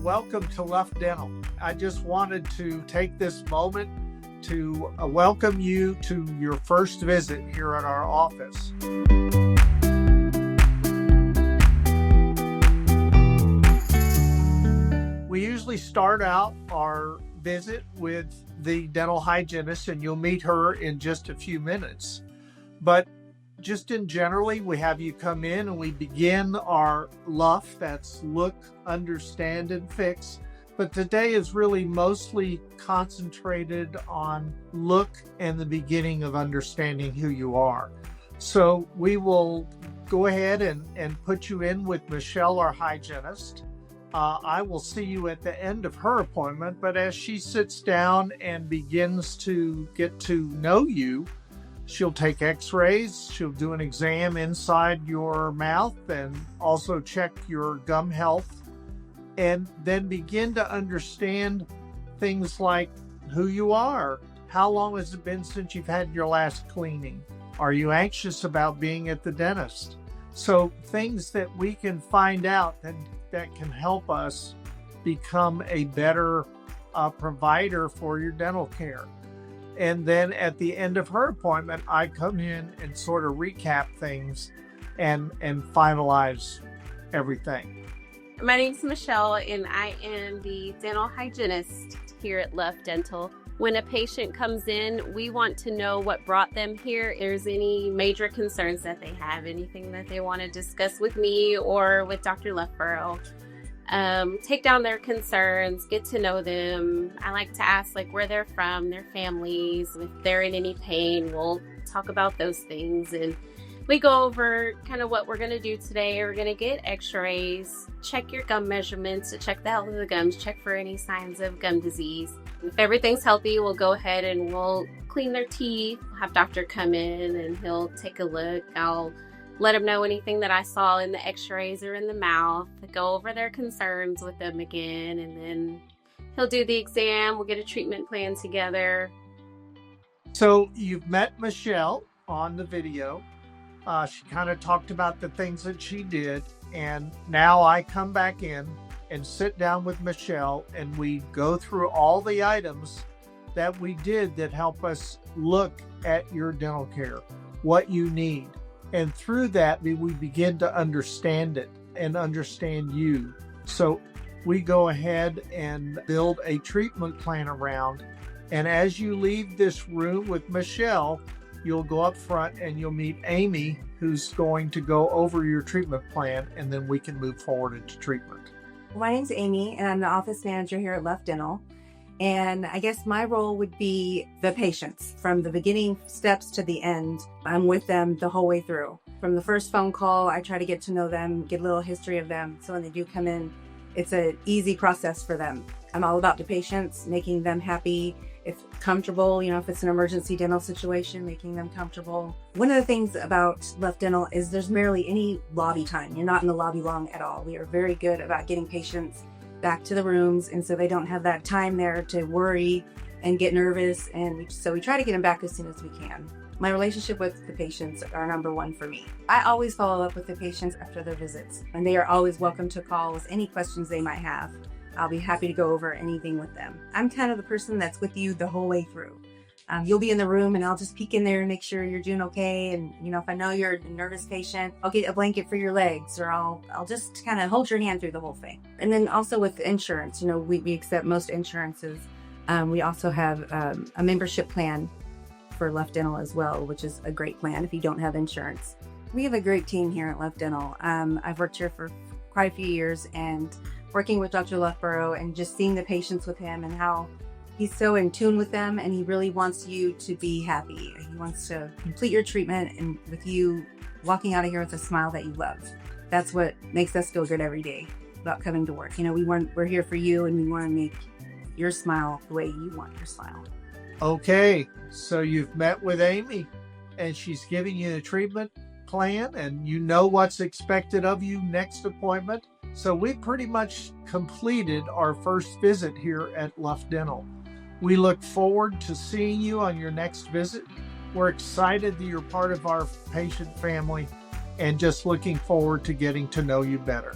welcome to LUF Dental. I just wanted to take this moment to welcome you to your first visit here at our office. We usually start out our visit with the dental hygienist, and you'll meet her in just a few minutes. But just in generally, we have you come in and we begin our LUF, that's look, understand, and fix. But today is really mostly concentrated on look and the beginning of understanding who you are. So we will go ahead and put you in with Michelle, our hygienist. I will see you at the end of her appointment, but as she sits down and begins to get to know you, she'll take x-rays, she'll do an exam inside your mouth and also check your gum health, and then begin to understand things like who you are. How long has it been since you've had your last cleaning? Are you anxious about being at the dentist? So things that we can find out that can help us become a better provider for your dental care. And then at the end of her appointment, I come in and sort of recap things and finalize everything. My name's Michelle, and I am the dental hygienist here at LUF Dental. When a patient comes in, we want to know what brought them here. If there's any major concerns that they have, anything that they want to discuss with me or with Dr. Loughborough. Take down their concerns, get to know them. I like to ask where they're from, their families. If they're in any pain, we'll talk about those things. And we go over kind of what we're going to do today. We're going to get x-rays, check your gum measurements to check the health of the gums, check for any signs of gum disease. If everything's healthy, we'll go ahead and we'll clean their teeth. We'll have doctor come in and he'll take a look. I'll let them know anything that I saw in the x-rays or in the mouth, go over their concerns with them again, and then he'll do the exam. We'll get a treatment plan together. So you've met Michelle on the video. She kind of talked about the things that she did, and now I come back in and sit down with Michelle and we go through all the items that we did that help us look at your dental care, what you need. And through that, we begin to understand it and understand you. So we go ahead and build a treatment plan around. And as you leave this room with Michelle, you'll go up front and you'll meet Amy, who's going to go over your treatment plan, and then we can move forward into treatment. My name's Amy, and I'm the office manager here at LUF Dental. And I guess my role would be the patients from the beginning steps to the end. I'm with them the whole way through. From the first phone call, I try to get to know them, get a little history of them. So when they do come in, it's an easy process for them. I'm all about the patients, making them happy, if comfortable, if it's an emergency dental situation, making them comfortable. One of the things about LUF Dental is there's barely any lobby time. You're not in the lobby long at all. We are very good about getting patients back to the rooms, and so they don't have that time there to worry and get nervous, and so we try to get them back as soon as we can. My relationship with the patients are number one for me. I always follow up with the patients after their visits, and they are always welcome to call with any questions they might have. I'll be happy to go over anything with them. I'm kind of the person that's with you the whole way through. You'll be in the room and I'll just peek in there and make sure you're doing okay. And, if I know you're a nervous patient, I'll get a blanket for your legs, or I'll just kind of hold your hand through the whole thing. And then also with insurance, we accept most insurances. We also have a membership plan for LUF Dental as well, which is a great plan if you don't have insurance. We have a great team here at LUF Dental. I've worked here for quite a few years, and working with Dr. Loughborough and just seeing the patients with him and how he's so in tune with them, and he really wants you to be happy. He wants to complete your treatment and with you walking out of here with a smile that you love. That's what makes us feel good every day about coming to work. We're here for you, and we want to make your smile the way you want your smile. Okay, so you've met with Amy and she's giving you a treatment plan, and you know what's expected of you next appointment. So we pretty much completed our first visit here at LUF Dental. We look forward to seeing you on your next visit. We're excited that you're part of our patient family and just looking forward to getting to know you better.